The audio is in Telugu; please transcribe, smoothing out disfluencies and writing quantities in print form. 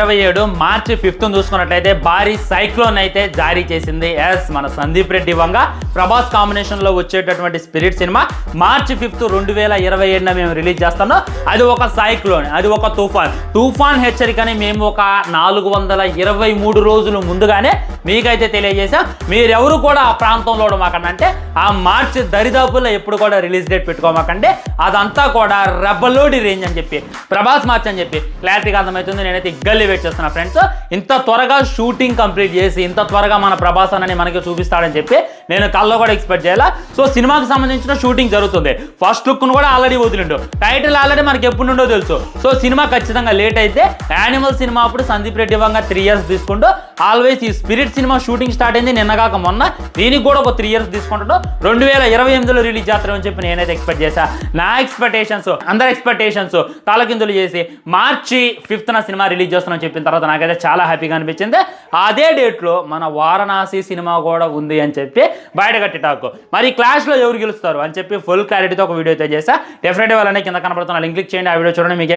2027 మార్చి 5th చూసుకున్నట్లయితే భారీ సైక్లోన్ అయితే జారీ చేసింది. ఎస్, మన సందీప్ రెడ్డి వంగ ప్రభాస్ కాంబినేషన్లో వచ్చేటటువంటి స్పిరిట్ సినిమా మార్చి 5th 2027 మేము రిలీజ్ చేస్తాము. అది ఒక సైక్లోన్, అది ఒక తుఫాన్ హెచ్చరికని మేము ఒక 423 రోజులు ముందుగానే మీకైతే తెలియజేసాం. మీరెవరు కూడా ఆ ప్రాంతంలో ఉండమాకండి, అంటే ఆ మార్చి దరిదాపుల్లో ఎప్పుడు కూడా రిలీజ్ డేట్ పెట్టుకోమాకండి. అదంతా కూడా రెబ్బలోడి రేంజ్ అని చెప్పి, ప్రభాస్ మార్చ్ అని చెప్పి క్లారిటీగా అర్థమవుతుంది. నేనైతే ఇగ్గల్లి వెయిట్ చేస్తున్నా ఫ్రెండ్స్. ఇంత త్వరగా షూటింగ్ కంప్లీట్ చేసి ఇంత త్వరగా మన ప్రభాస్ అని మనకి చూపిస్తాడని చెప్పి నేను కల్లో కూడా ఎక్స్పెక్ట్ చేయాలా. సో సినిమాకి సంబంధించిన షూటింగ్ జరుగుతుంది. ఫస్ట్ లుక్ను కూడా ఆల్రెడీ వదిలిండు, టైటిల్ ఆల్రెడీ మనకి ఎప్పుడు నుండో తెలుసు. సో సినిమా ఖచ్చితంగా లేట్ అయితే యానిమల్ సినిమా అప్పుడు సందీప్ రెడ్డి వంగ 3 years తీసుకుంటూ ఆల్వేస్ ఈ స్పిరిట్ సినిమా షూటింగ్ స్టార్ట్ అయింది నిన్నగాక మొన్న, దీనికి కూడా ఒక 3 years తీసుకుంటాడు. 2028లో రిలీజ్ చేస్తారని చెప్పి నేనైతే ఎక్స్పెక్ట్ చేశా. నా ఎక్స్పెక్టేషన్స్ అందరి ఎక్స్పెక్టేషన్స్ తలకిందులు చేసి మార్చి 5th సినిమా రిలీజ్ చేస్తానని చెప్పిన తర్వాత నాకైతే చాలా హ్యాపీగా అనిపించింది. అదే డేట్లో మన వారణాసి సినిమా కూడా ఉంది అని చెప్పి బయట కట్టి టాక్. మరి క్లాష్లో ఎవరు గెలుస్తారు అని చెప్పి ఫుల్ క్లారిటీతో ఒక వీడియో అయితే చేశా. డెఫినెట్గా వాళ్ళని కింద కనపడుతున్న లింక్ క్లిక్ చేయండి, ఆ వీడియో చూడండి. మీకు